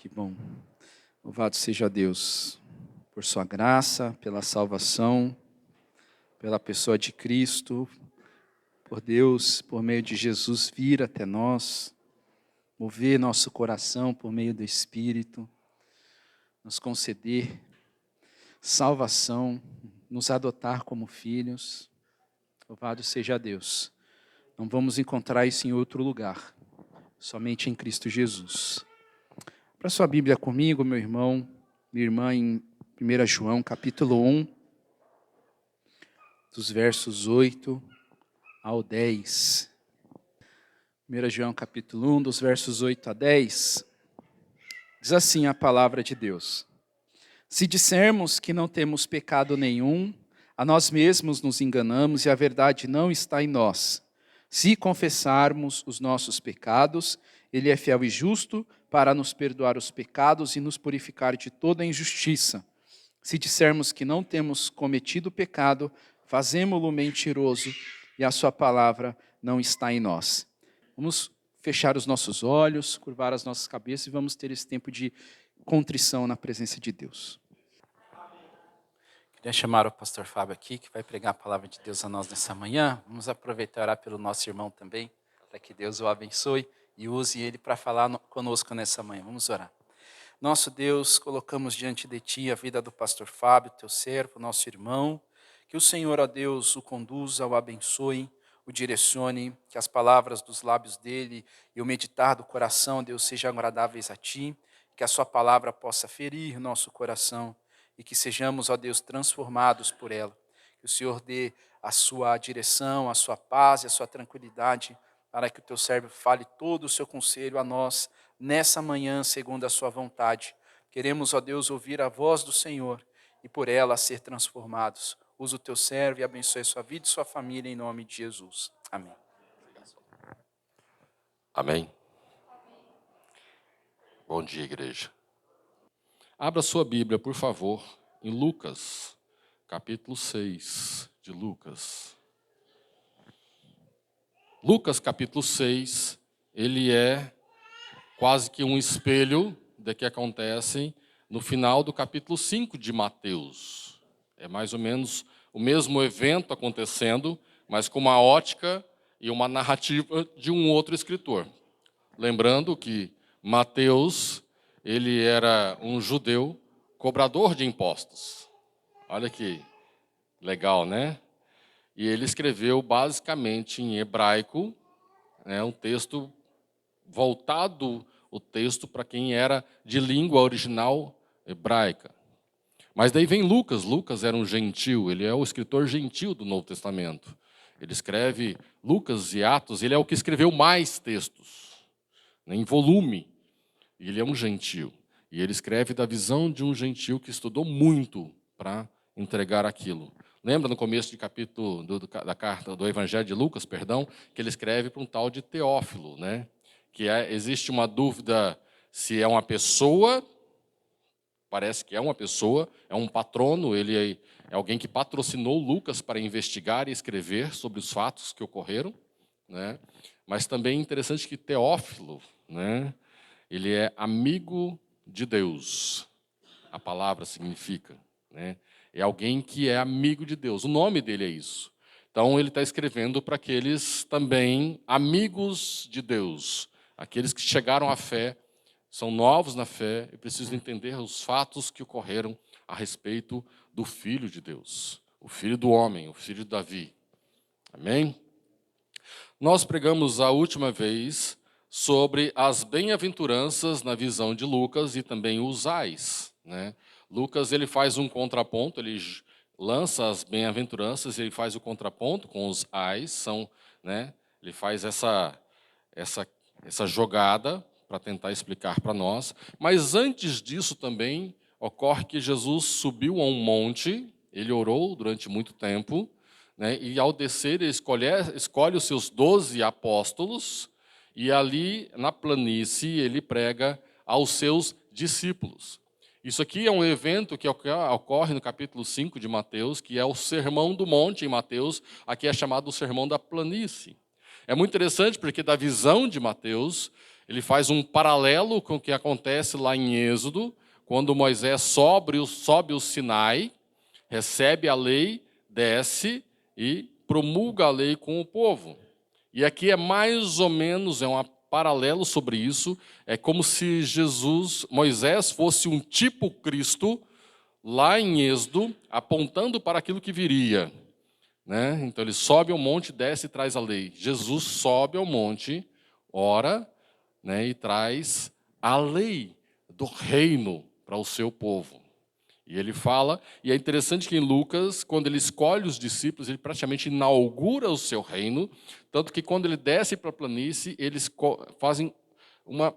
Que bom. Louvado seja Deus por sua graça, pela salvação, pela pessoa de Cristo, por Deus, por meio de Jesus, vir até nós, mover nosso coração por meio do Espírito, nos conceder salvação, nos adotar como filhos. Louvado seja Deus. Não vamos encontrar isso em outro lugar, somente em Cristo Jesus. Para sua Bíblia comigo, meu irmão, minha irmã, em 1 João, capítulo 1, dos versos 8 ao 10. 1 João, capítulo 1, dos versos 8 a 10, diz assim a palavra de Deus. Se dissermos que não temos pecado nenhum, a nós mesmos nos enganamos e a verdade não está em nós. Se confessarmos os nossos pecados, Ele é fiel e justo para nos perdoar os pecados e nos purificar de toda injustiça. Se dissermos que não temos cometido pecado, fazemo-lo mentiroso e a sua palavra não está em nós. Vamos fechar os nossos olhos, curvar as nossas cabeças e vamos ter esse tempo de contrição na presença de Deus. Queria chamar o pastor Fábio aqui, que vai pregar a palavra de Deus a nós nessa manhã. Vamos aproveitar e orar pelo nosso irmão também, para que Deus o abençoe e use ele para falar conosco nessa manhã. Vamos orar. Nosso Deus, colocamos diante de Ti a vida do pastor Fábio, Teu servo, nosso irmão. Que o Senhor, ó Deus, o conduza, o abençoe, o direcione, que as palavras dos lábios dele e o meditar do coração, Deus, sejam agradáveis a Ti, que a Sua palavra possa ferir nosso coração e que sejamos, ó Deus, transformados por ela. Que o Senhor dê a Sua direção, a Sua paz e a Sua tranquilidade, para que o Teu servo fale todo o Seu conselho a nós, nessa manhã, segundo a Sua vontade. Queremos, ó Deus, ouvir a voz do Senhor e por ela ser transformados. Usa o Teu servo e abençoe a sua vida e sua família, em nome de Jesus. Amém. Amém. Bom dia, igreja. Abra sua Bíblia, por favor, em Lucas, capítulo 6 de Lucas. Lucas, capítulo 6, ele é quase que um espelho do que acontece no final do capítulo 5 de Mateus. É mais ou menos o mesmo evento acontecendo, mas com uma ótica e uma narrativa de um outro escritor. Lembrando que Mateus, ele era um judeu cobrador de impostos. Olha que legal, né? E ele escreveu basicamente em hebraico, um texto voltado, o texto para quem era de língua original hebraica. Mas daí vem Lucas. Lucas era um gentil, ele é o escritor gentil do Novo Testamento. Ele escreve Lucas e Atos, ele é o que escreveu mais textos, em volume. E ele é um gentil. E ele escreve da visão de um gentil que estudou muito para entregar aquilo. Lembra no começo do capítulo da carta do Evangelho de Lucas, que ele escreve para um tal de Teófilo, né? Existe uma dúvida se é uma pessoa, parece que é uma pessoa, é um patrono, ele é alguém que patrocinou Lucas para investigar e escrever sobre os fatos que ocorreram, né? Mas também é interessante que Teófilo, né? Ele é amigo de Deus, a palavra significa, né? É alguém que é amigo de Deus, o nome dele é isso. Então ele está escrevendo para aqueles também amigos de Deus, aqueles que chegaram à fé, são novos na fé e precisam entender os fatos que ocorreram a respeito do Filho de Deus, o Filho do homem, o Filho de Davi. Amém? Nós pregamos a última vez sobre as bem-aventuranças na visão de Lucas e também os ais, né? Lucas ele faz um contraponto, ele lança as bem-aventuranças, ele faz o contraponto com os ais, né? Ele faz essa jogada para tentar explicar para nós. Mas antes disso também ocorre que Jesus subiu a um monte, ele orou durante muito tempo, né? E ao descer ele escolhe os seus 12 apóstolos e ali na planície ele prega aos seus discípulos. Isso aqui é um evento que ocorre no capítulo 5 de Mateus, que é o Sermão do Monte em Mateus, aqui é chamado o Sermão da Planície. É muito interessante porque da visão de Mateus, ele faz um paralelo com o que acontece lá em Êxodo, quando Moisés sobe o Sinai, recebe a lei, desce e promulga a lei com o povo. E aqui é mais ou menos, um paralelo sobre isso, é como se Moisés fosse um tipo Cristo, lá em Êxodo, apontando para aquilo que viria. Né? Então ele sobe ao monte, desce e traz a lei. Jesus sobe ao monte, ora, né, e traz a lei do reino para o seu povo. E ele fala, e é interessante que em Lucas, quando ele escolhe os discípulos, ele praticamente inaugura o seu reino, tanto que quando ele desce para a planície, eles fazem uma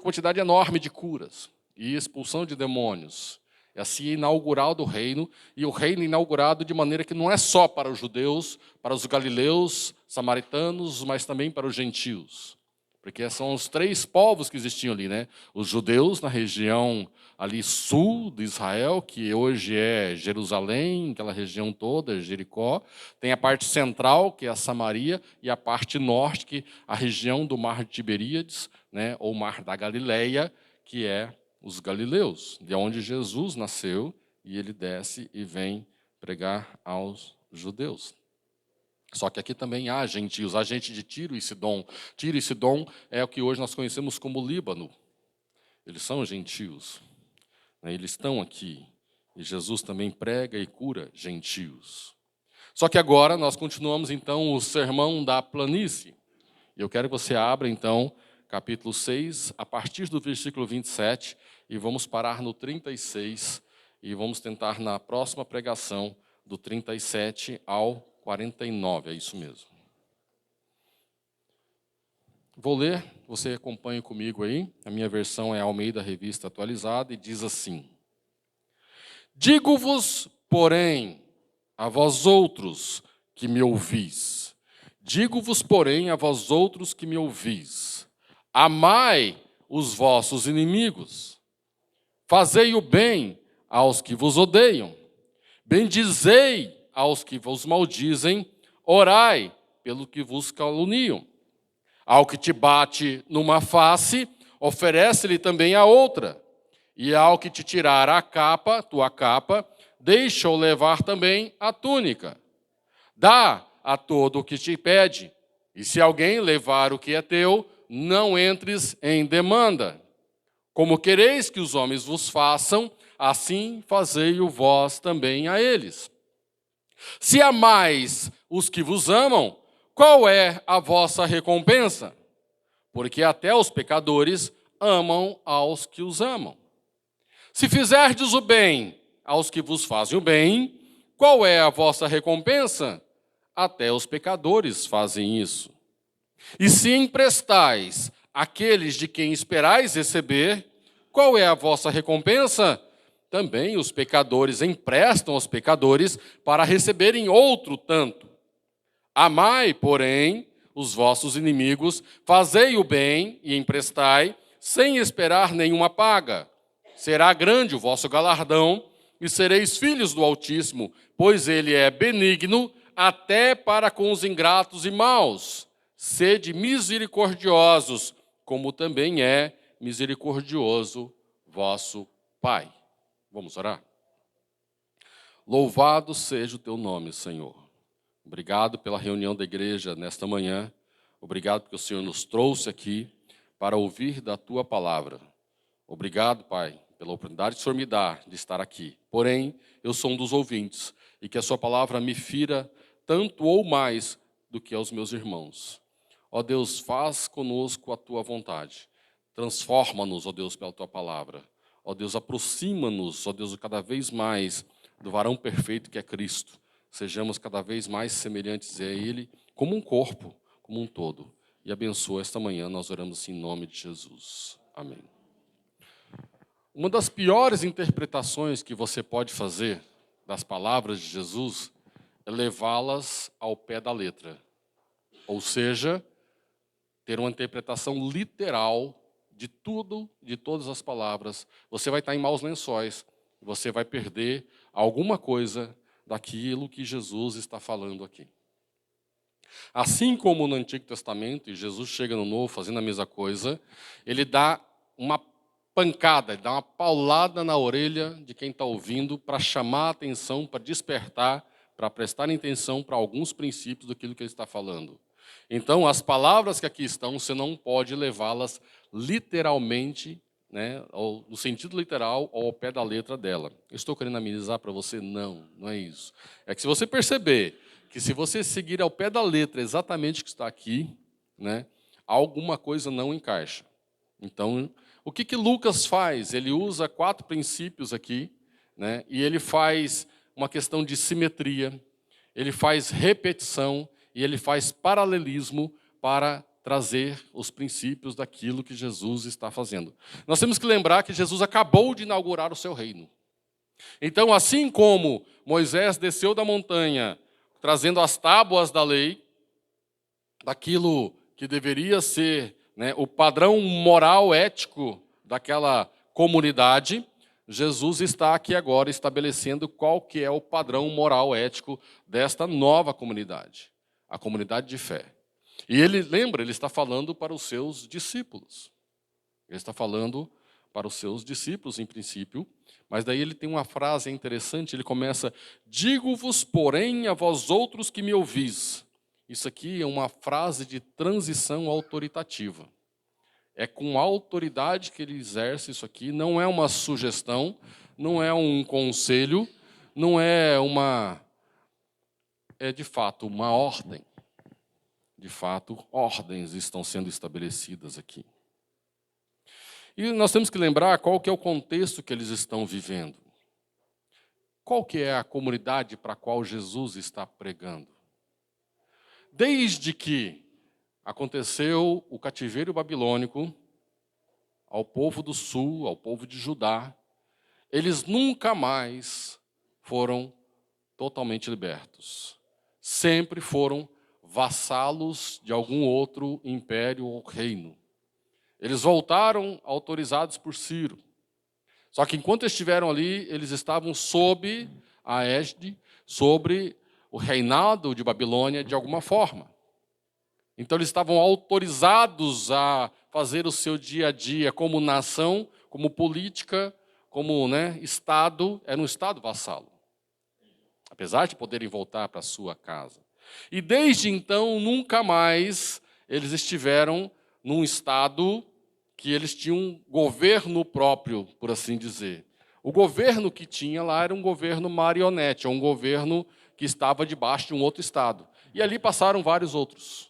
quantidade enorme de curas e expulsão de demônios. É assim inaugural do reino, e o reino inaugurado de maneira que não é só para os judeus, para os galileus, samaritanos, mas também para os gentios. Porque são os três povos que existiam ali, né? Os judeus na região ali sul de Israel, que hoje é Jerusalém, aquela região toda, Jericó. Tem a parte central, que é a Samaria, e a parte norte, que é a região do Mar de Tiberíades, né? Ou Mar da Galileia, que é os galileus, de onde Jesus nasceu, e ele desce e vem pregar aos judeus. Só que aqui também há gentios, há gente de Tiro e Sidom. Tiro e Sidom é o que hoje nós conhecemos como Líbano. Eles são gentios, né? Eles estão aqui. E Jesus também prega e cura gentios. Só que agora nós continuamos, então, o sermão da planície. Eu quero que você abra, então, capítulo 6, a partir do versículo 27, e vamos parar no 36, e vamos tentar, na próxima pregação, do 37 ao 49, é isso mesmo. Vou ler, você acompanha comigo aí. A minha versão é Almeida Revista Atualizada e diz assim: Digo-vos, porém, a vós outros que me ouvis. Digo-vos, porém, a vós outros que me ouvis. Amai os vossos inimigos. Fazei o bem aos que vos odeiam. Bendizei aos que vos maldizem, orai pelo que vos caluniam. Ao que te bate numa face, oferece-lhe também a outra. E ao que te tirar a capa, tua capa, deixa-o levar também a túnica. Dá a todo o que te pede. E se alguém levar o que é teu, não entres em demanda. Como quereis que os homens vos façam, assim fazei-o vós também a eles. Se amais os que vos amam, qual é a vossa recompensa? Porque até os pecadores amam aos que os amam. Se fizerdes o bem aos que vos fazem o bem, qual é a vossa recompensa? Até os pecadores fazem isso. E se emprestais àqueles de quem esperais receber, qual é a vossa recompensa? Também os pecadores emprestam aos pecadores para receberem outro tanto. Amai, porém, os vossos inimigos, fazei o bem e emprestai, sem esperar nenhuma paga. Será grande o vosso galardão, e sereis filhos do Altíssimo, pois ele é benigno até para com os ingratos e maus. Sede misericordiosos, como também é misericordioso vosso Pai. Vamos orar? Louvado seja o teu nome, Senhor. Obrigado pela reunião da igreja nesta manhã. Obrigado porque o Senhor nos trouxe aqui para ouvir da tua palavra. Obrigado, Pai, pela oportunidade que o Senhor me dá de estar aqui. Porém, eu sou um dos ouvintes e que a sua palavra me fira tanto ou mais do que aos meus irmãos. Ó Deus, faz conosco a tua vontade. Transforma-nos, ó Deus, pela tua palavra. Ó Deus, aproxima-nos, ó Deus, cada vez mais do varão perfeito que é Cristo. Sejamos cada vez mais semelhantes a Ele, como um corpo, como um todo. E abençoa esta manhã, nós oramos assim em nome de Jesus. Amém. Uma das piores interpretações que você pode fazer das palavras de Jesus é levá-las ao pé da letra. Ou seja, ter uma interpretação literal de tudo, de todas as palavras. Você vai estar em maus lençóis. Você vai perder alguma coisa daquilo que Jesus está falando aqui. Assim como no Antigo Testamento, e Jesus chega no Novo fazendo a mesma coisa, ele dá uma pancada, ele dá uma paulada na orelha de quem está ouvindo para chamar a atenção, para despertar, para prestar atenção para alguns princípios daquilo que ele está falando. Então, as palavras que aqui estão, você não pode levá-las literalmente, né, no sentido literal ou ao pé da letra dela. Eu estou querendo amenizar para você? Não, não é isso. É que se você perceber que se você seguir ao pé da letra exatamente o que está aqui, né, alguma coisa não encaixa. Então, o que Lucas faz? Ele usa 4 princípios aqui, né, e ele faz uma questão de simetria, ele faz repetição e ele faz paralelismo para trazer os princípios daquilo que Jesus está fazendo. Nós temos que lembrar que Jesus acabou de inaugurar o seu reino. Então, assim como Moisés desceu da montanha, trazendo as tábuas da lei, daquilo que deveria ser, né, o padrão moral, ético daquela comunidade, Jesus está aqui agora estabelecendo qual que é o padrão moral, ético desta nova comunidade, a comunidade de fé. E ele, lembra, ele está falando para os seus discípulos. Ele está falando para os seus discípulos, em princípio, mas daí ele tem uma frase interessante, ele começa: digo-vos, porém, a vós outros que me ouvis. Isso aqui é uma frase de transição autoritativa. É com autoridade que ele exerce isso aqui, não é uma sugestão, não é um conselho, não é uma... É, de fato, uma ordem. De fato, ordens estão sendo estabelecidas aqui. E nós temos que lembrar qual que é o contexto que eles estão vivendo. Qual que é a comunidade para a qual Jesus está pregando? Desde que aconteceu o cativeiro babilônico ao povo do sul, ao povo de Judá, eles nunca mais foram totalmente libertos. Sempre foram vassalos de algum outro império ou reino. Eles voltaram autorizados por Ciro. Só que enquanto estiveram ali, eles estavam sob a égide, sobre o reinado de Babilônia de alguma forma. Então eles estavam autorizados a fazer o seu dia a dia como nação, como política, como, né, Estado. Era um Estado vassalo, apesar de poderem voltar para a sua casa. E desde então, nunca mais eles estiveram num Estado que eles tinham um governo próprio, por assim dizer. O governo que tinha lá era um governo marionete, um governo que estava debaixo de um outro Estado. E ali passaram vários outros.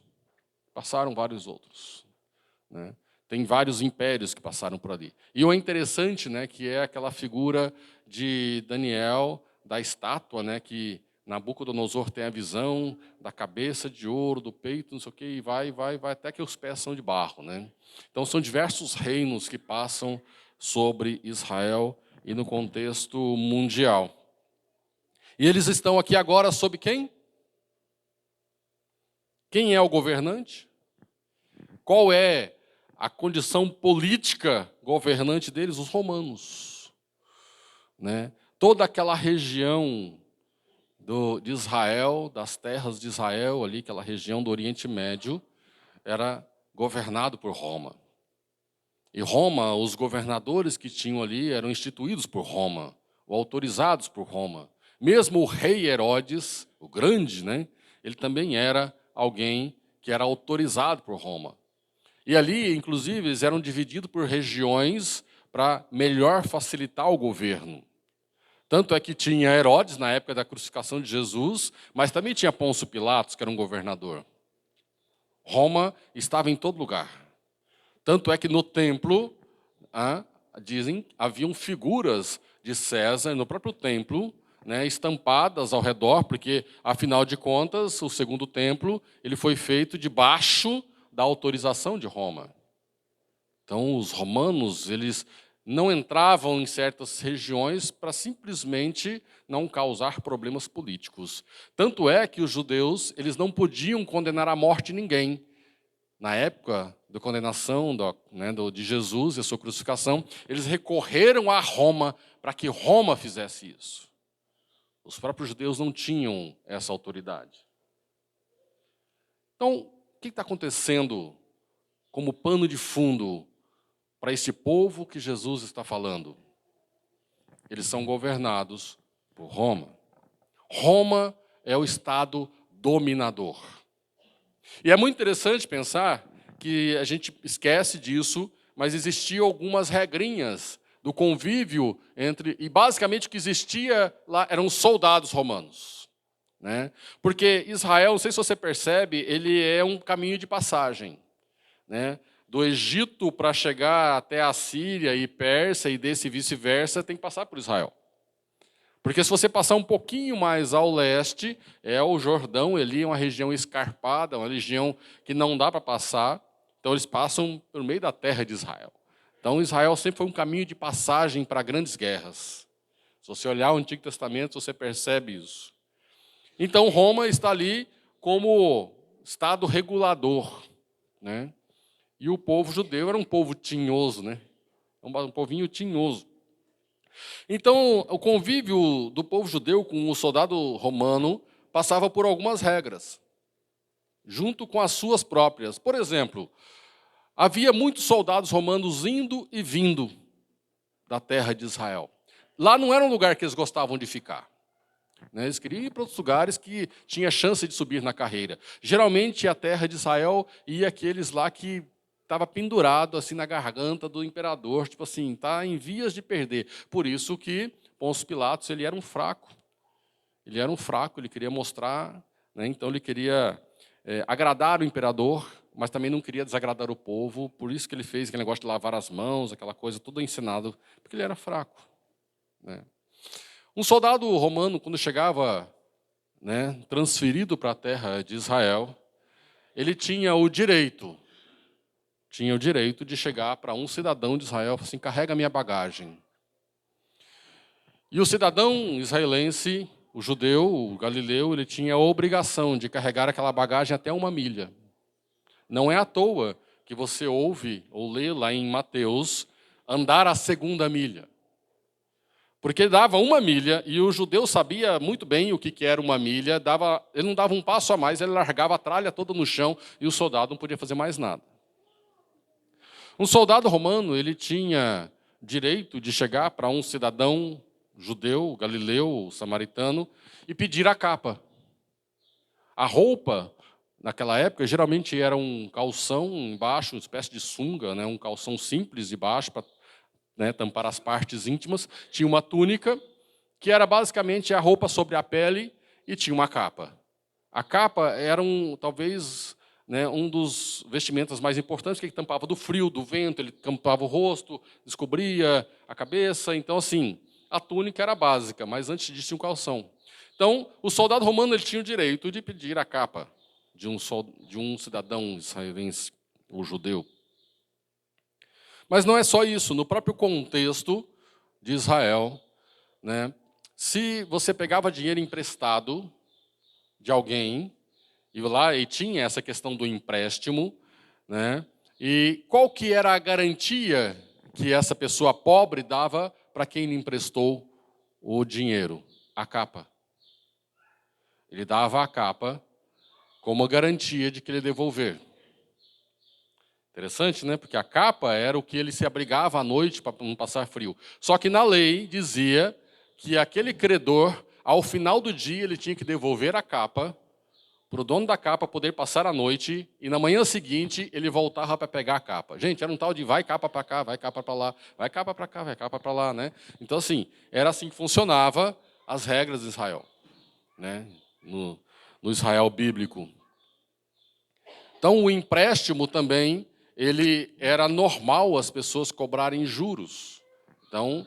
Né? Tem vários impérios que passaram por ali. E o interessante, né, que é aquela figura de Daniel, da estátua, né, que Nabucodonosor tem a visão da cabeça de ouro, do peito, não sei o quê, e vai, até que os pés são de barro. Né? Então, são diversos reinos que passam sobre Israel e no contexto mundial. E eles estão aqui agora sob quem? Quem é o governante? Qual é a condição política governante deles? Os romanos. Né? Toda aquela região de Israel, das terras de Israel, ali, aquela região do Oriente Médio, era governado por Roma. E Roma, os governadores que tinham ali eram instituídos por Roma, ou autorizados por Roma. Mesmo o rei Herodes, o grande, né, ele também era alguém que era autorizado por Roma. E ali, inclusive, eles eram divididos por regiões para melhor facilitar o governo. Tanto é que tinha Herodes, na época da crucificação de Jesus, mas também tinha Pôncio Pilatos, que era um governador. Roma estava em todo lugar. Tanto é que no templo, dizem, haviam figuras de César no próprio templo, né, estampadas ao redor, porque, afinal de contas, o segundo templo ele foi feito debaixo da autorização de Roma. Então, os romanos, eles não entravam em certas regiões para simplesmente não causar problemas políticos. Tanto é que os judeus, eles não podiam condenar à morte ninguém. Na época da condenação de Jesus e a sua crucificação, eles recorreram a Roma para que Roma fizesse isso. Os próprios judeus não tinham essa autoridade. Então, o que está acontecendo como pano de fundo para este povo que Jesus está falando? Eles são governados por Roma. Roma é o estado dominador. E é muito interessante pensar que a gente esquece disso, mas existiam algumas regrinhas do convívio entre... E basicamente o que existia lá eram soldados romanos, né? Porque Israel, não sei se você percebe, ele é um caminho de passagem, né? Do Egito para chegar até a Síria e Pérsia e desse vice-versa, tem que passar por Israel. Porque se você passar um pouquinho mais ao leste, é o Jordão, ali é uma região escarpada, uma região que não dá para passar. Então eles passam por meio da terra de Israel. Então Israel sempre foi um caminho de passagem para grandes guerras. Se você olhar o Antigo Testamento, você percebe isso. Então Roma está ali como estado regulador, né? E o povo judeu era um povo tinhoso, né? Um povinho tinhoso. Então, o convívio do povo judeu com o soldado romano passava por algumas regras, junto com as suas próprias. Por exemplo, havia muitos soldados romanos indo e vindo da terra de Israel. Lá não era um lugar que eles gostavam de ficar, né? Eles queriam ir para outros lugares que tinha chance de subir na carreira. Geralmente, a terra de Israel ia aqueles lá que estava pendurado assim na garganta do imperador, tipo assim, está em vias de perder. Por isso que Pôncio Pilatos ele era um fraco. Ele era um fraco, ele queria mostrar, né? Então ele queria agradar o imperador, mas também não queria desagradar o povo. Por isso que ele fez aquele negócio de lavar as mãos, aquela coisa, tudo ensinado, porque ele era fraco, né? Um soldado romano, quando chegava, né, transferido para a terra de Israel, ele tinha o direito de chegar para um cidadão de Israel e falar assim, carrega minha bagagem. E o cidadão israelense, o judeu, o galileu, ele tinha a obrigação de carregar aquela bagagem até 1 milha. Não é à toa que você ouve ou lê lá em Mateus, andar a 2ª milha. Porque ele dava 1 milha e o judeu sabia muito bem o que era 1 milha, ele não dava um passo a mais, ele largava a tralha toda no chão e o soldado não podia fazer mais nada. Um soldado romano, ele tinha direito de chegar para um cidadão judeu, galileu, samaritano, e pedir a capa. A roupa, naquela época, geralmente era um calção embaixo, uma espécie de sunga, né, um calção simples de baixo, para, né, tampar as partes íntimas. Tinha uma túnica, que era basicamente a roupa sobre a pele, e tinha uma capa. A capa era talvez, né, um dos vestimentas mais importantes, que ele tampava do frio, do vento, ele tampava o rosto, descobria a cabeça. Então, assim, a túnica era básica, mas antes disso tinha um calção. Então, o soldado romano ele tinha o direito de pedir a capa de um cidadão israelense, ou judeu. Mas não é só isso. No próprio contexto de Israel, né, se você pegava dinheiro emprestado de alguém, e tinha essa questão do empréstimo, né? E qual que era a garantia que essa pessoa pobre dava para quem lhe emprestou o dinheiro? A capa. Ele dava a capa como a garantia de que ele ia devolver. Interessante, né? Porque a capa era o que ele se abrigava à noite para não passar frio. Só que na lei dizia que aquele credor, ao final do dia, ele tinha que devolver a capa para o dono da capa poder passar a noite, e na manhã seguinte ele voltava para pegar a capa. Gente, era um tal de vai capa para cá, vai capa para lá, vai capa para cá, vai capa para lá, né? Então, assim, era assim que funcionava as regras de Israel, né? No Israel bíblico. Então, o empréstimo também, ele era normal as pessoas cobrarem juros. Então,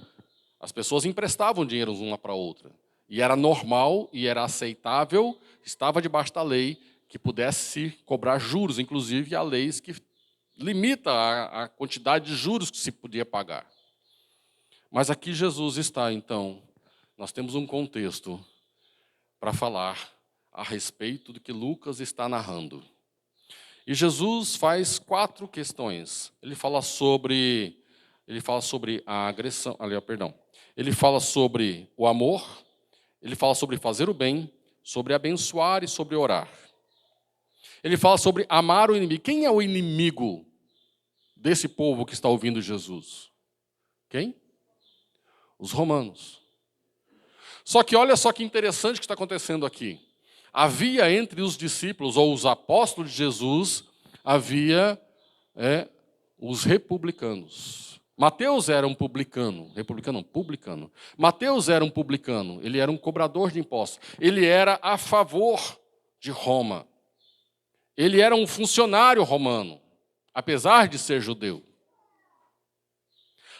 as pessoas emprestavam dinheiro uma para a outra. E era normal e era aceitável, estava debaixo da lei, que pudesse cobrar juros. Inclusive, há leis que limitam a quantidade de juros que se podia pagar. Mas aqui Jesus está, então, nós temos um contexto para falar a respeito do que Lucas está narrando. E Jesus faz 4 questões. Ele fala sobre a agressão, Ele fala sobre o amor, ele fala sobre fazer o bem, sobre abençoar e sobre orar. Ele fala sobre amar o inimigo. Quem é o inimigo desse povo que está ouvindo Jesus? Quem? Os romanos. Só que olha só que interessante o que está acontecendo aqui. Havia entre os discípulos, ou os apóstolos de Jesus, havia os republicanos. Mateus era um publicano. Republicano não, publicano. Mateus era um publicano. Ele era um cobrador de impostos. Ele era a favor de Roma. Ele era um funcionário romano, apesar de ser judeu.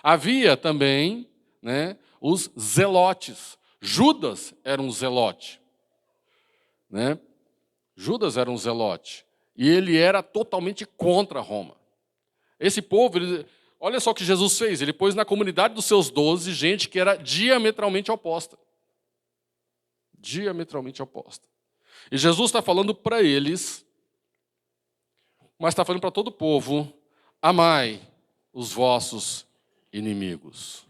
Havia também, os zelotes. Judas era um zelote. Judas era um zelote. E ele era totalmente contra Roma. Esse povo, olha só o que Jesus fez. Ele pôs na comunidade dos seus 12 gente que era diametralmente oposta. Diametralmente oposta. E Jesus está falando para eles, mas está falando para todo o povo: amai os vossos inimigos.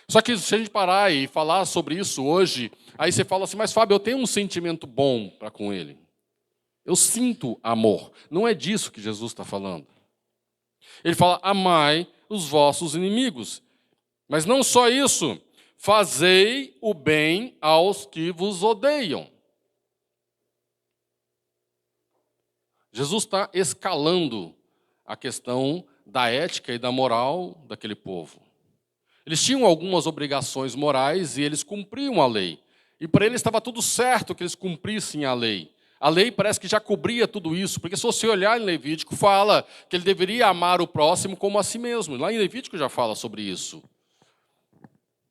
Só que se a gente parar e falar sobre isso hoje, aí você fala assim: mas Fábio, eu tenho um sentimento bom para com ele. Eu sinto amor. Não é disso que Jesus está falando. Ele fala: amai os vossos inimigos. Mas não só isso. Fazei o bem aos que vos odeiam. Jesus está escalando a questão da ética e da moral daquele povo. Eles tinham algumas obrigações morais e eles cumpriam a lei. E para eles estava tudo certo que eles cumprissem a lei. A lei parece que já cobria tudo isso, porque se você olhar em Levítico, fala que ele deveria amar o próximo como a si mesmo. Lá em Levítico já fala sobre isso.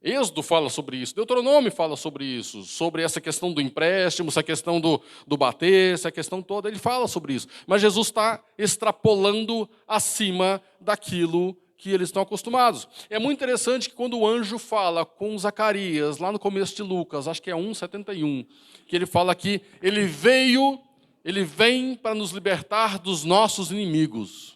Êxodo fala sobre isso, Deuteronômio fala sobre isso, sobre essa questão do empréstimo, essa questão do bater, essa questão toda, ele fala sobre isso. Mas Jesus está extrapolando acima daquilo que eles estão acostumados. É muito interessante que quando o anjo fala com Zacarias, lá no começo de Lucas, acho que é 1:71, que ele fala que ele vem para nos libertar dos nossos inimigos.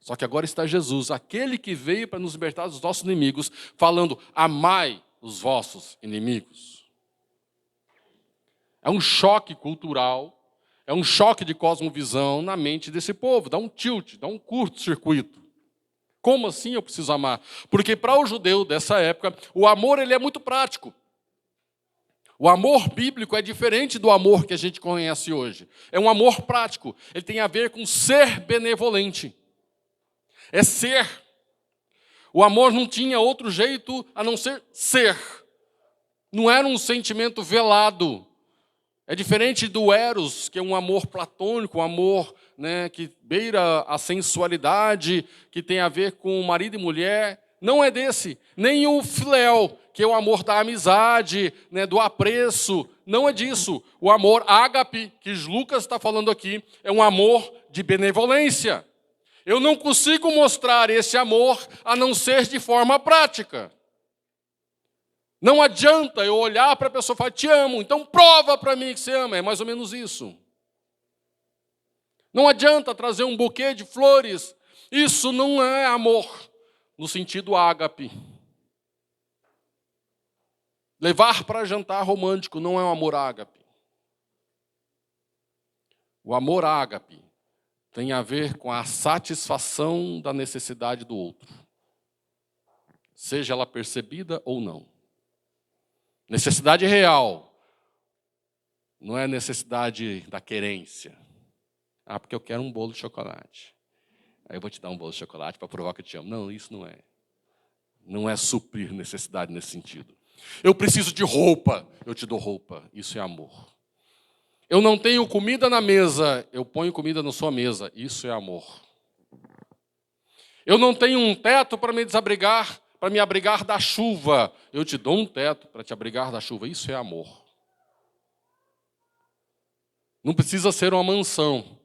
Só que agora está Jesus, aquele que veio para nos libertar dos nossos inimigos, falando: amai os vossos inimigos. É um choque cultural, é um choque de cosmovisão na mente desse povo, dá um tilt, dá um curto-circuito. Como assim eu preciso amar? Porque para o judeu dessa época, o amor ele é muito prático. O amor bíblico é diferente do amor que a gente conhece hoje. É um amor prático, ele tem a ver com ser benevolente. É ser. O amor não tinha outro jeito a não ser ser. Não era um sentimento velado. É diferente do eros, que é um amor platônico, um amor que beira a sensualidade, que tem a ver com marido e mulher. Não é desse. Nem o filéu, que é o amor da amizade, do apreço. Não é disso. O amor ágape, que Lucas está falando aqui, é um amor de benevolência. Eu não consigo mostrar esse amor a não ser de forma prática. Não adianta eu olhar para a pessoa e falar: te amo, então prova para mim que você ama. É mais ou menos isso. Não adianta trazer um buquê de flores. Isso não é amor, no sentido ágape. Levar para jantar romântico não é um amor ágape. O amor ágape tem a ver com a satisfação da necessidade do outro, seja ela percebida ou não. Necessidade real, não é necessidade da querência. Porque eu quero um bolo de chocolate. Aí eu vou te dar um bolo de chocolate para provar que eu te amo. Não, isso não é. Não é suprir necessidade nesse sentido. Eu preciso de roupa, eu te dou roupa. Isso é amor. Eu não tenho comida na mesa, eu ponho comida na sua mesa. Isso é amor. Eu não tenho um teto para me desabrigar, para me abrigar da chuva. Eu te dou um teto para te abrigar da chuva. Isso é amor. Não precisa ser uma mansão.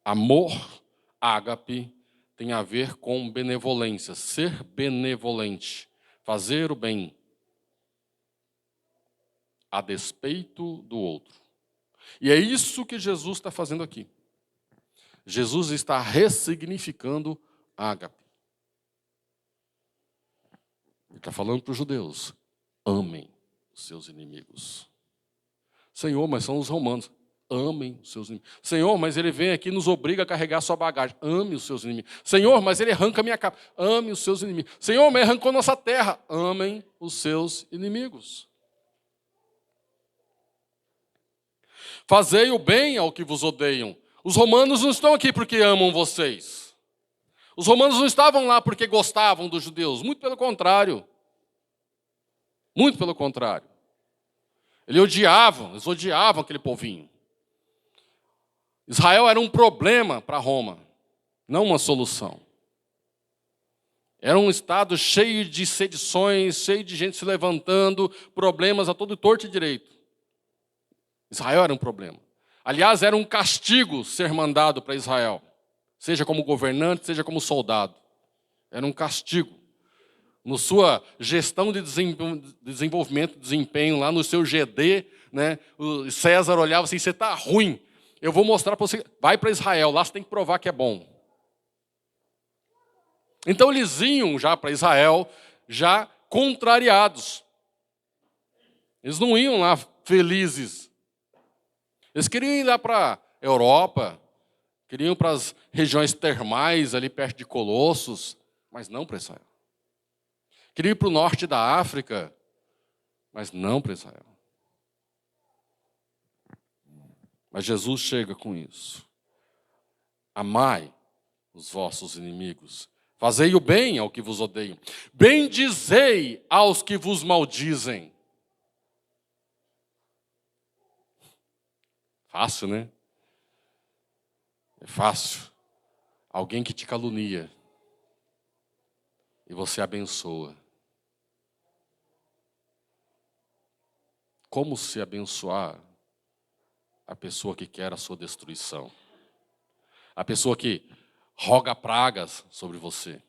Amor, ágape, tem a ver com benevolência. Ser benevolente. Fazer o bem a despeito do outro. E é isso que Jesus está fazendo aqui. Jesus está ressignificando ágape. Ele está falando para os judeus: amem os seus inimigos. Senhor, mas são os romanos. Amem os seus inimigos. Senhor, mas ele vem aqui e nos obriga a carregar sua bagagem. Ame os seus inimigos. Senhor, mas ele arranca a minha capa. Ame os seus inimigos. Senhor, mas ele arrancou nossa terra. Amem os seus inimigos. Fazei o bem ao que vos odeiam. Os romanos não estão aqui porque amam vocês. Os romanos não estavam lá porque gostavam dos judeus. Muito pelo contrário. Muito pelo contrário. Eles odiavam aquele povinho. Israel era um problema para Roma, não uma solução. Era um estado cheio de sedições, cheio de gente se levantando, problemas a todo torto e direito. Israel era um problema. Aliás, era um castigo ser mandado para Israel, seja como governante, seja como soldado. Era um castigo. Na sua gestão de desenvolvimento, desempenho, lá no seu GD, né, o César olhava assim, você está ruim. Eu vou mostrar para você, vai para Israel, lá você tem que provar que é bom. Então eles iam já para Israel, já contrariados. Eles não iam lá felizes. Eles queriam ir lá para a Europa, queriam ir para as regiões termais, ali perto de Colossos, mas não para Israel. Queriam ir para o norte da África, mas não para Israel. Mas Jesus chega com isso. Amai os vossos inimigos. Fazei o bem ao que vos odeiam. Bendizei aos que vos maldizem. Fácil, né? É fácil. Alguém que te calunia. E você abençoa. Como se abençoar a pessoa que quer a sua destruição? A pessoa que roga pragas sobre você.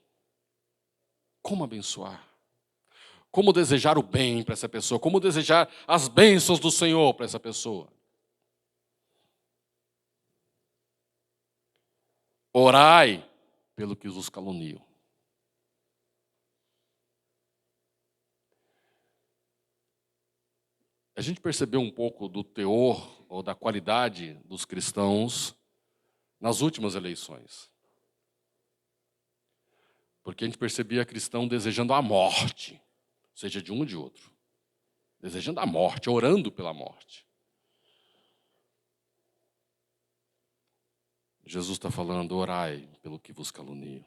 Como abençoar? Como desejar o bem para essa pessoa? Como desejar as bênçãos do Senhor para essa pessoa? Orai pelo que os caluniam. A gente percebeu um pouco do teor ou da qualidade dos cristãos nas últimas eleições. Porque a gente percebia cristão desejando a morte, seja de um ou de outro. Desejando a morte, orando pela morte. Jesus está falando, orai pelo que vos caluniam.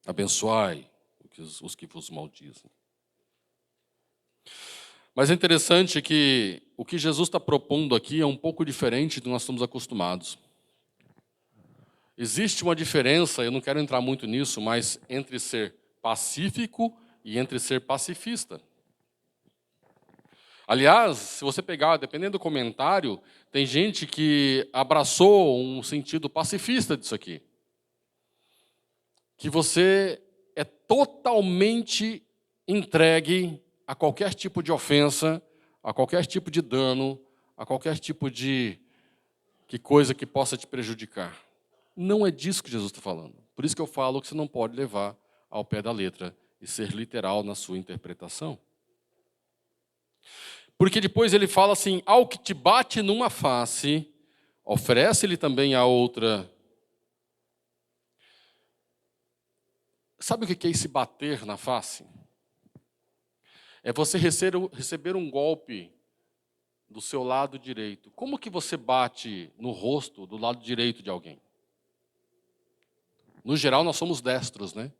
Abençoai os que vos maldizem. Mas é interessante que o que Jesus está propondo aqui é um pouco diferente do que nós estamos acostumados. Existe uma diferença, eu não quero entrar muito nisso, mas entre ser pacífico e entre ser pacifista. Aliás, se você pegar, dependendo do comentário, tem gente que abraçou um sentido pacifista disso aqui. Que você é totalmente entregue a qualquer tipo de ofensa, a qualquer tipo de dano, a qualquer tipo de coisa que possa te prejudicar. Não é disso que Jesus está falando. Por isso que eu falo que você não pode levar ao pé da letra e ser literal na sua interpretação. Porque depois ele fala assim, ao que te bate numa face, oferece-lhe também a outra. Sabe o que é esse bater na face? É você receber um golpe do seu lado direito. Como que você bate no rosto do lado direito de alguém? No geral, nós somos destros, né?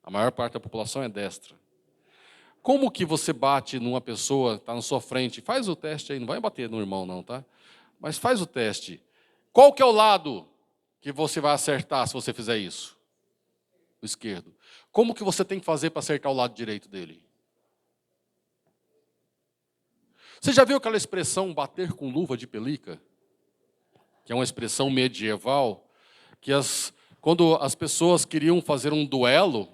A maior parte da população é destra. Como que você bate numa pessoa que está na sua frente? Faz o teste aí, não vai bater no irmão não, tá? Mas faz o teste. Qual que é o lado que você vai acertar se você fizer isso? O esquerdo. Como que você tem que fazer para acertar o lado direito dele? Você já viu aquela expressão bater com luva de pelica? Que é uma expressão medieval, que quando as pessoas queriam fazer um duelo,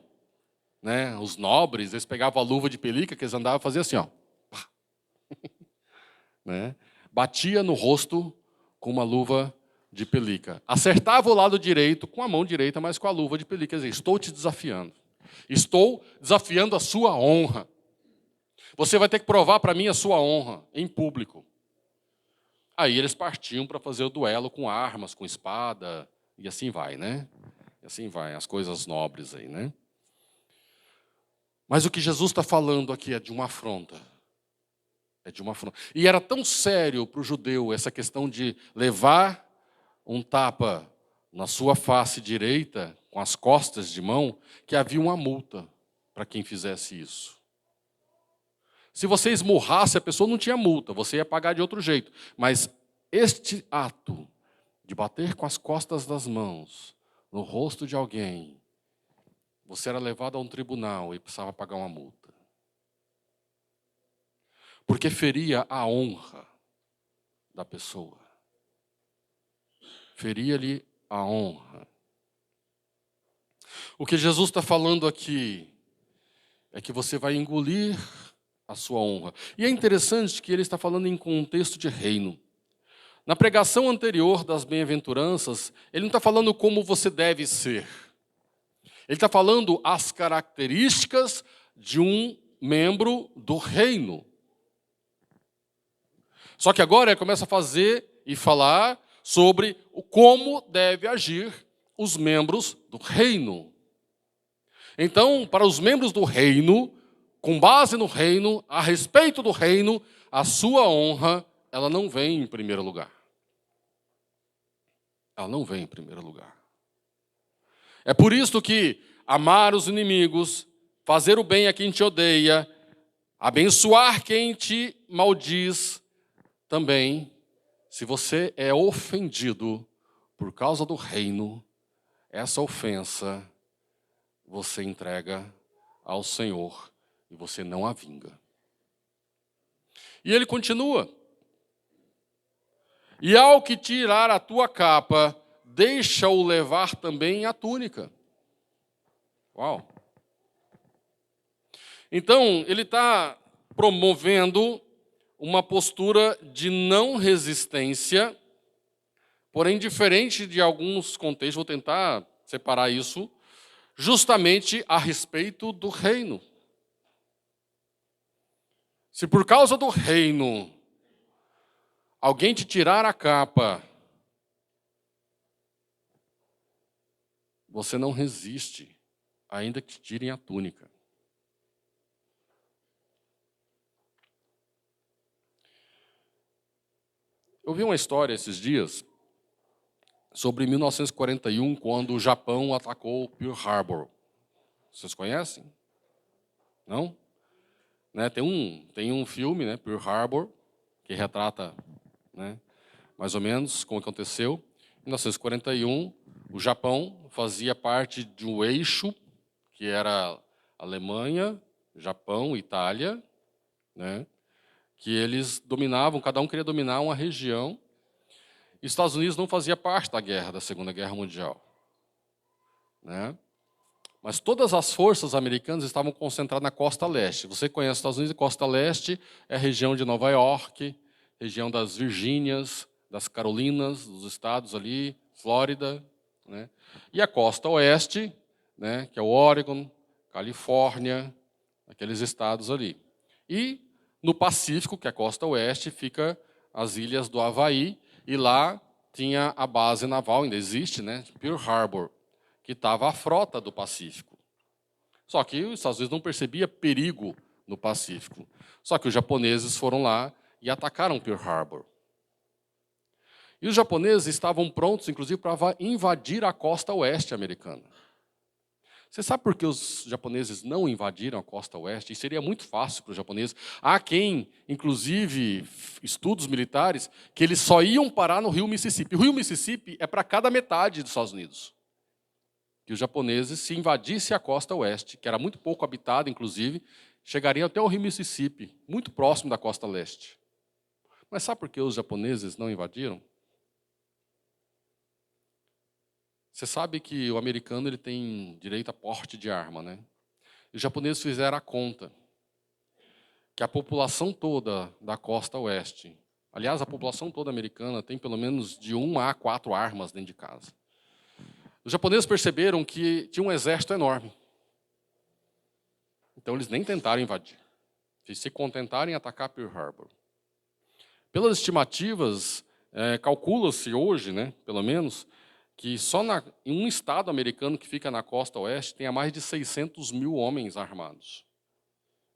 né, os nobres, eles pegavam a luva de pelica que eles andavam e faziam assim, ó. Né? Batia no rosto com uma luva de pelica. Acertava o lado direito com a mão direita, mas com a luva de pelica. Quer dizer, estou te desafiando. Estou desafiando a sua honra. Você vai ter que provar para mim a sua honra em público. Aí eles partiam para fazer o duelo com armas, com espada, e assim vai, né? E assim vai, as coisas nobres aí, né? Mas o que Jesus está falando aqui é de uma afronta. É de uma afronta. E era tão sério para o judeu essa questão de levar um tapa na sua face direita, com as costas de mão, que havia uma multa para quem fizesse isso. Se você esmurrasse, a pessoa não tinha multa, você ia pagar de outro jeito. Mas este ato de bater com as costas das mãos no rosto de alguém, você era levado a um tribunal e precisava pagar uma multa. Porque feria a honra da pessoa. Feria-lhe a honra. O que Jesus está falando aqui é que você vai engolir a sua honra. E é interessante que ele está falando em contexto de reino. Na pregação anterior das bem-aventuranças, ele não está falando como você deve ser. Ele está falando as características de um membro do reino. Só que agora ele começa a fazer e falar sobre como deve agir os membros do reino. Então, para os membros do reino, com base no reino, a respeito do reino, a sua honra, ela não vem em primeiro lugar. Ela não vem em primeiro lugar. É por isso que amar os inimigos, fazer o bem a quem te odeia, abençoar quem te maldiz, também, se você é ofendido por causa do reino, essa ofensa você entrega ao Senhor e você não a vinga. E ele continua. E ao que tirar a tua capa, deixa-o levar também a túnica. Uau! Então, ele está promovendo uma postura de não resistência, porém diferente de alguns contextos, vou tentar separar isso, justamente a respeito do reino. Se por causa do reino alguém te tirar a capa, você não resiste, ainda que te tirem a túnica. Eu vi uma história esses dias sobre 1941, quando o Japão atacou Pearl Harbor. Vocês conhecem? Não? Né, tem um filme, né, Pearl Harbor, que retrata, né, mais ou menos como aconteceu. Em 1941, o Japão fazia parte de um eixo que era Alemanha, Japão, Itália, né, que eles dominavam, cada um queria dominar uma região. E os Estados Unidos não fazia parte da Segunda Guerra Mundial, né? Mas todas as forças americanas estavam concentradas na costa leste. Você conhece os Estados Unidos, a costa leste é a região de Nova York, região das Virgínias, das Carolinas, dos estados ali, Flórida, né? E a costa oeste, né, que é o Oregon, Califórnia, aqueles estados ali. E no Pacífico, que é a costa oeste, fica as ilhas do Havaí, e lá tinha a base naval, ainda existe, né, Pearl Harbor, que estava a frota do Pacífico. Só que os Estados Unidos não percebia perigo no Pacífico. Só que os japoneses foram lá e atacaram Pearl Harbor. E os japoneses estavam prontos, inclusive, para invadir a costa oeste americana. Você sabe por que os japoneses não invadiram a costa oeste? E seria muito fácil para os japoneses. Há quem, inclusive, estudos militares, que eles só iam parar no rio Mississippi. O rio Mississippi é para cada metade dos Estados Unidos. Que os japoneses, se invadissem a costa oeste, que era muito pouco habitada, inclusive, chegariam até o rio Mississippi, muito próximo da costa leste. Mas sabe por que os japoneses não invadiram? Você sabe que o americano ele tem direito a porte de arma, né? Os japoneses fizeram a conta que a população toda da costa oeste, aliás, a população toda americana tem pelo menos de 1 a 4 armas dentro de casa. Os japoneses perceberam que tinha um exército enorme. Então eles nem tentaram invadir. se contentarem em atacar Pearl Harbor. Pelas estimativas, calcula-se hoje, né, pelo menos, que só em um estado americano que fica na costa oeste tenha mais de 600 mil homens armados.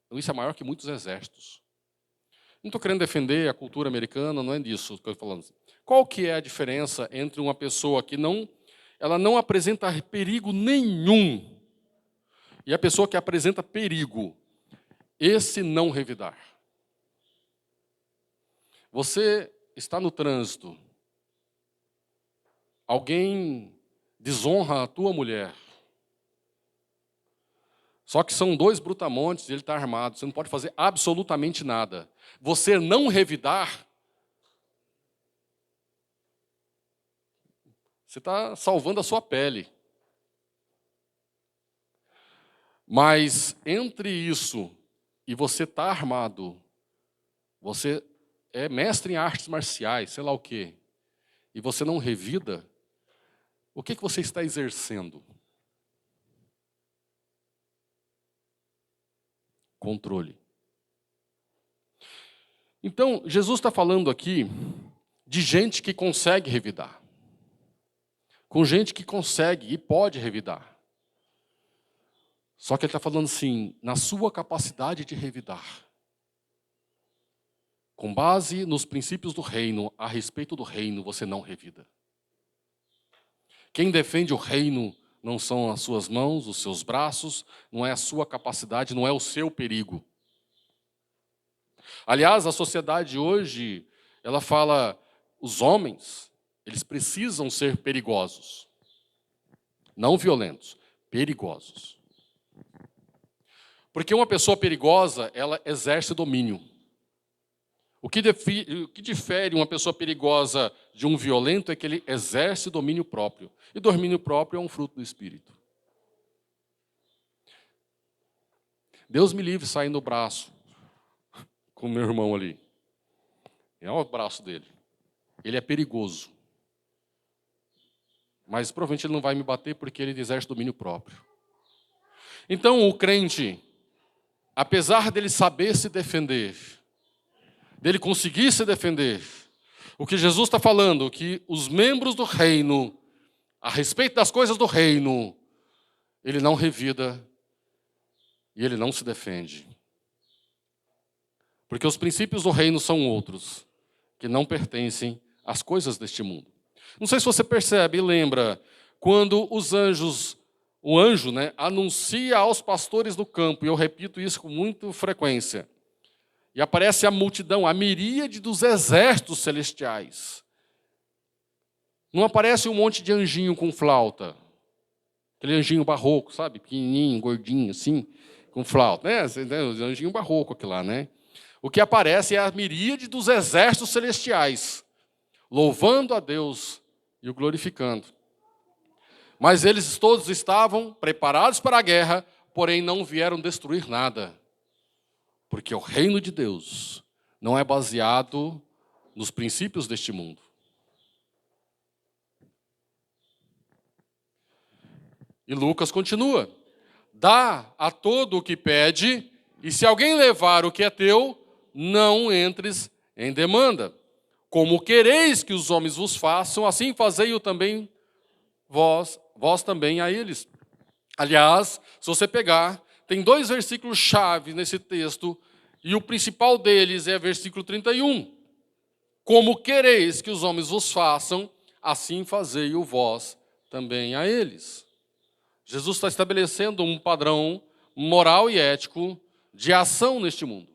Então, isso é maior que muitos exércitos. Não estou querendo defender a cultura americana, não é disso que eu estou falando. Qual que é a diferença entre uma pessoa que ela não apresenta perigo nenhum e a pessoa que apresenta perigo? Esse não revidar. Você está no trânsito, alguém desonra a tua mulher, só que são 2 brutamontes e ele está armado, você não pode fazer absolutamente nada. Você não revidar, você está salvando a sua pele. Mas entre isso e você estar armado, você é mestre em artes marciais, sei lá o quê, e você não revida, o que você está exercendo? Controle. Então, Jesus está falando aqui de gente que consegue revidar. Com gente que consegue e pode revidar. Só que ele está falando assim, na sua capacidade de revidar. Com base nos princípios do reino, a respeito do reino, você não revida. Quem defende o reino não são as suas mãos, os seus braços, não é a sua capacidade, não é o seu perigo. Aliás, a sociedade hoje, ela fala, os homens, eles precisam ser perigosos. Não violentos, perigosos. Porque uma pessoa perigosa, ela exerce domínio. O que difere uma pessoa perigosa de um violento é que ele exerce domínio próprio. E domínio próprio é um fruto do Espírito. Deus me livre sair no braço com o meu irmão ali. É o braço dele. Ele é perigoso. Mas provavelmente ele não vai me bater porque ele exerce domínio próprio. Então o crente, apesar dele saber se defender, dele conseguir se defender, o que Jesus está falando, que os membros do reino, a respeito das coisas do reino, ele não revida e ele não se defende. Porque os princípios do reino são outros, que não pertencem às coisas deste mundo. Não sei se você percebe e lembra, quando o anjo, né, anuncia aos pastores do campo, e eu repito isso com muita frequência, e aparece a multidão, a miríade dos exércitos celestiais. Não aparece um monte de anjinho com flauta. Aquele anjinho barroco, sabe? Pequenininho, gordinho, assim, com flauta. Né? O anjinho barroco aqui lá, né? O que aparece é a miríade dos exércitos celestiais, louvando a Deus e o glorificando. Mas eles todos estavam preparados para a guerra, porém não vieram destruir nada. Porque o reino de Deus não é baseado nos princípios deste mundo. E Lucas continua. Dá a todo o que pede, e se alguém levar o que é teu, não entres em demanda. Como quereis que os homens vos façam, assim fazei-o também vós também a eles. Aliás, se você pegar, tem 2 versículos-chave nesse texto, e o principal deles é versículo 31. Como quereis que os homens vos façam, assim fazei-o vós também a eles. Jesus está estabelecendo um padrão moral e ético de ação neste mundo.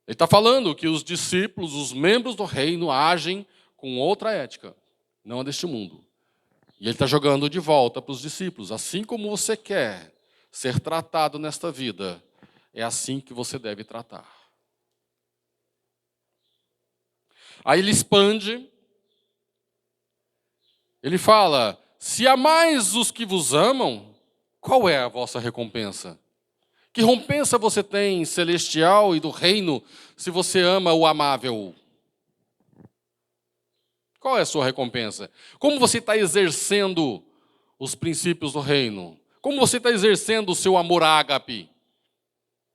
Ele está falando que os discípulos, os membros do reino, agem com outra ética, não a deste mundo. E ele está jogando de volta para os discípulos. Assim como você quer ser tratado nesta vida, é assim que você deve tratar. Aí ele expande, ele fala, se amais os que vos amam, qual é a vossa recompensa? Que recompensa você tem celestial e do reino se você ama o amável? Qual é a sua recompensa? Como você está exercendo os princípios do reino? Como você está exercendo o seu amor ágape?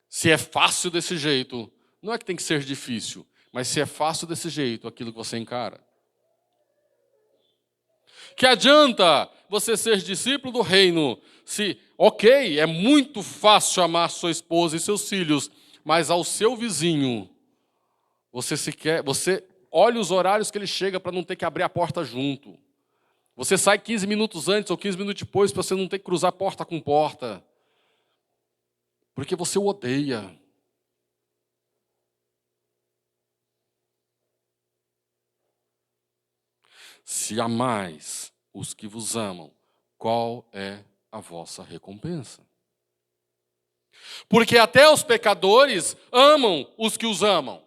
Se é fácil desse jeito, não é que tem que ser difícil, mas se é fácil desse jeito, aquilo que você encara. Que adianta você ser discípulo do reino se, ok, é muito fácil amar sua esposa e seus filhos, mas ao seu vizinho, você olha os horários que ele chega para não ter que abrir a porta junto. Você sai 15 minutos antes ou 15 minutos depois para você não ter que cruzar porta com porta. Porque você o odeia. Se amais os que vos amam, qual é a vossa recompensa? Porque até os pecadores amam os que os amam.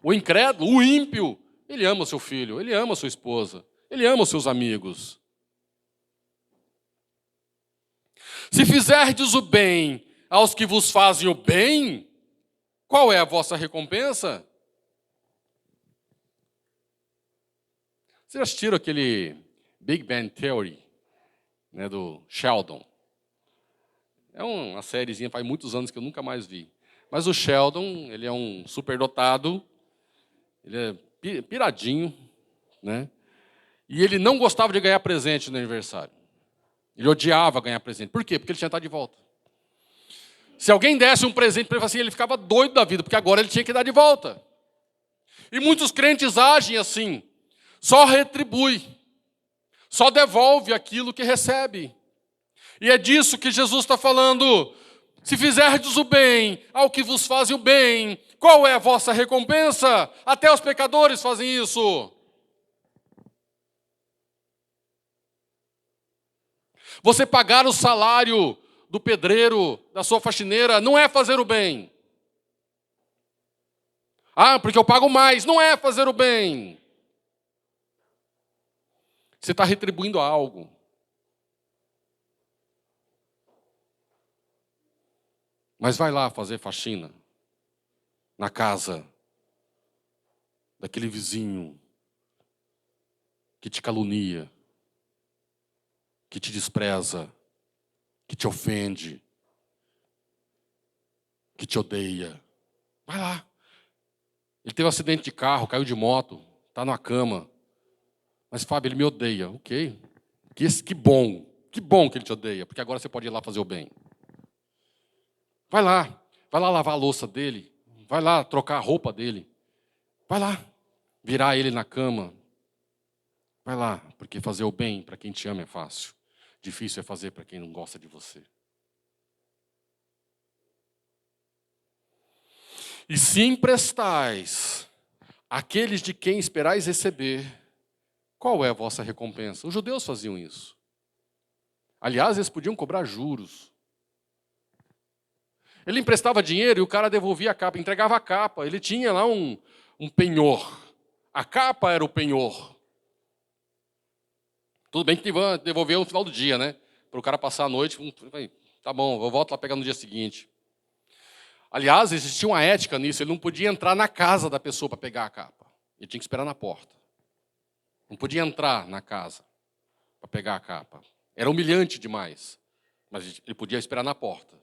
O incrédulo, o ímpio, ele ama seu filho, ele ama sua esposa, ele ama os seus amigos. Se fizerdes o bem aos que vos fazem o bem, qual é a vossa recompensa? Vocês já assistiram aquele Big Bang Theory, né, do Sheldon? É uma sériezinha, faz muitos anos que eu nunca mais vi. Mas o Sheldon, ele é um superdotado, ele é piradinho, né? E ele não gostava de ganhar presente no aniversário. Ele odiava ganhar presente. Por quê? Porque ele tinha que estar de volta. Se alguém desse um presente para ele, assim, ele ficava doido da vida, porque agora ele tinha que dar de volta. E muitos crentes agem assim, só retribui, só devolve aquilo que recebe. E é disso que Jesus está falando. Se fizerdes o bem ao que vos fazem o bem, qual é a vossa recompensa? Até os pecadores fazem isso. Você pagar o salário do pedreiro, da sua faxineira, não é fazer o bem. Ah, porque eu pago mais, não é fazer o bem. Você está retribuindo algo. Mas vai lá fazer faxina na casa daquele vizinho que te calunia, que te despreza, que te ofende, que te odeia. Vai lá. Ele teve um acidente de carro, caiu de moto, está na cama. Mas, Fábio, ele me odeia. Ok. Que bom. Que bom que ele te odeia, porque agora você pode ir lá fazer o bem. Vai lá lavar a louça dele. Vai lá trocar a roupa dele. Vai lá virar ele na cama. Vai lá, porque fazer o bem para quem te ama é fácil. Difícil é fazer para quem não gosta de você. E se emprestais àqueles de quem esperais receber, qual é a vossa recompensa? Os judeus faziam isso. Aliás, eles podiam cobrar juros. Ele emprestava dinheiro e o cara devolvia a capa, entregava a capa. Ele tinha lá um penhor. A capa era o penhor. Tudo bem que devolveu no final do dia, né? Para o cara passar a noite. Tá bom, eu volto lá pegar no dia seguinte. Aliás, existia uma ética nisso. Ele não podia entrar na casa da pessoa para pegar a capa. Ele tinha que esperar na porta. Não podia entrar na casa para pegar a capa. Era humilhante demais. Mas ele podia esperar na porta.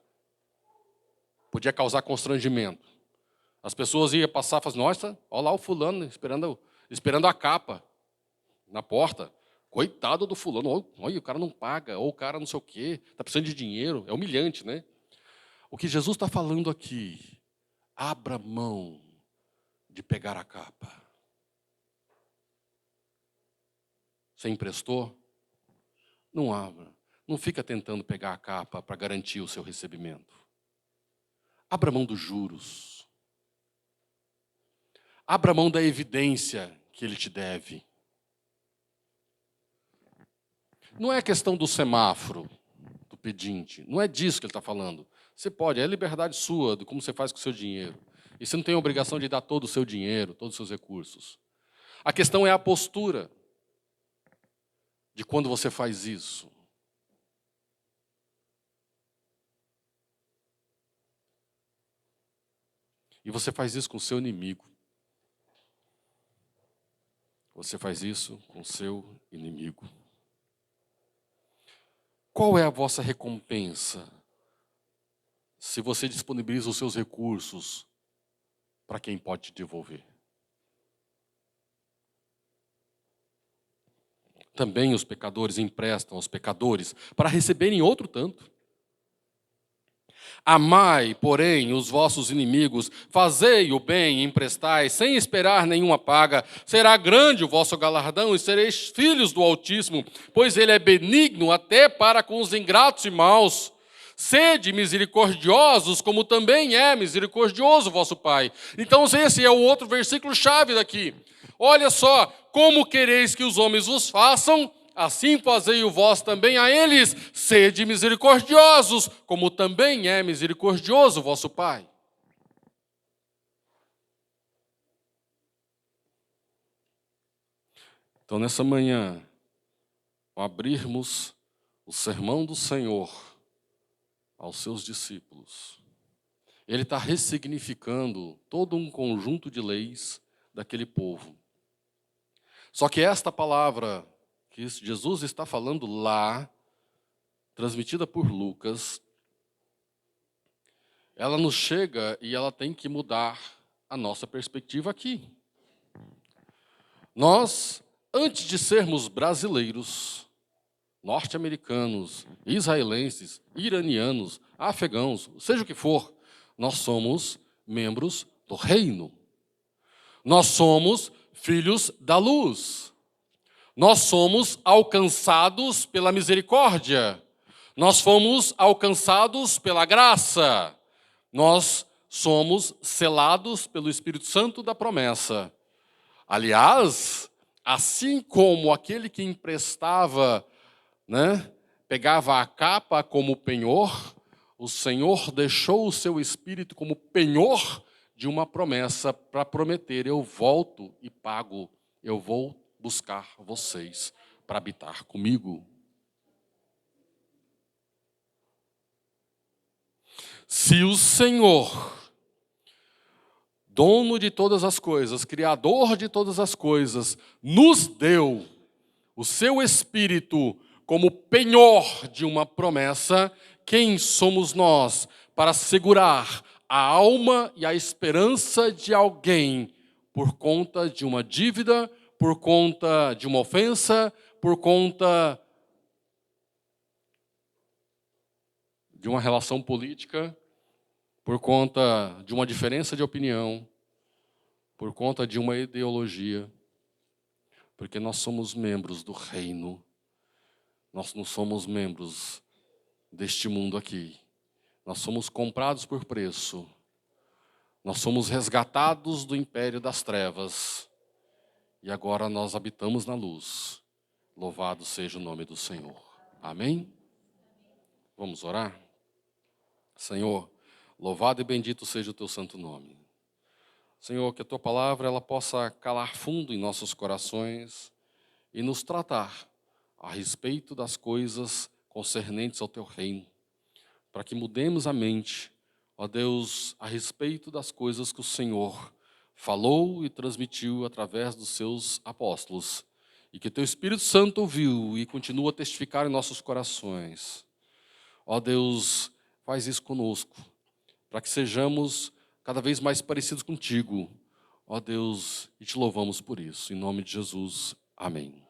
Podia causar constrangimento. As pessoas iam passar e falar, nossa, olha lá o fulano esperando a capa na porta. Coitado do fulano, olha, o cara não paga, ou o cara não sei o quê, está precisando de dinheiro. É humilhante, né? O que Jesus está falando aqui, abra mão de pegar a capa. Você emprestou? Não abra. Não fica tentando pegar a capa para garantir o seu recebimento. Abra mão dos juros. Abra mão da evidência que ele te deve. Não é questão do semáforo, do pedinte. Não é disso que ele está falando. Você pode, é liberdade sua, de como você faz com o seu dinheiro. E você não tem a obrigação de dar todo o seu dinheiro, todos os seus recursos. A questão é a postura de quando você faz isso. E você faz isso com o seu inimigo. Você faz isso com o seu inimigo. Qual é a vossa recompensa se você disponibiliza os seus recursos para quem pode te devolver? Também os pecadores emprestam aos pecadores para receberem outro tanto. Amai, porém, os vossos inimigos, fazei o bem e emprestai, sem esperar nenhuma paga. Será grande o vosso galardão e sereis filhos do Altíssimo, pois ele é benigno até para com os ingratos e maus. Sede misericordiosos, como também é misericordioso o vosso Pai. Então esse é o outro versículo-chave daqui. Olha só, como quereis que os homens vos façam, assim fazei-o vós também a eles. Sede misericordiosos, como também é misericordioso o vosso Pai. Então, nessa manhã, ao abrirmos o sermão do Senhor aos seus discípulos, ele está ressignificando todo um conjunto de leis daquele povo. Só que esta palavra que Jesus está falando lá, transmitida por Lucas, ela nos chega e ela tem que mudar a nossa perspectiva aqui. Nós, antes de sermos brasileiros, norte-americanos, israelenses, iranianos, afegãos, seja o que for, nós somos membros do reino. Nós somos filhos da luz. Nós somos alcançados pela misericórdia. Nós fomos alcançados pela graça. Nós somos selados pelo Espírito Santo da promessa. Aliás, assim como aquele que emprestava, pegava a capa como penhor, o Senhor deixou o seu Espírito como penhor de uma promessa para prometer: eu volto e pago, eu vou buscar vocês para habitar comigo. Se o Senhor, dono de todas as coisas, criador de todas as coisas, nos deu o seu Espírito como penhor de uma promessa, quem somos nós para segurar a alma e a esperança de alguém por conta de uma dívida, por conta de uma ofensa, por conta de uma relação política, por conta de uma diferença de opinião, por conta de uma ideologia? Porque nós somos membros do reino. Nós não somos membros deste mundo aqui. Nós somos comprados por preço. Nós somos resgatados do império das trevas. E agora nós habitamos na luz. Louvado seja o nome do Senhor. Amém? Vamos orar? Senhor, louvado e bendito seja o teu santo nome. Senhor, que a tua palavra ela possa calar fundo em nossos corações e nos tratar a respeito das coisas concernentes ao teu reino, para que mudemos a mente, ó Deus, a respeito das coisas que o Senhor falou e transmitiu através dos seus apóstolos, e que teu Espírito Santo ouviu e continua a testificar em nossos corações. Ó Deus, faz isso conosco, para que sejamos cada vez mais parecidos contigo, ó Deus, e te louvamos por isso. Em nome de Jesus, amém.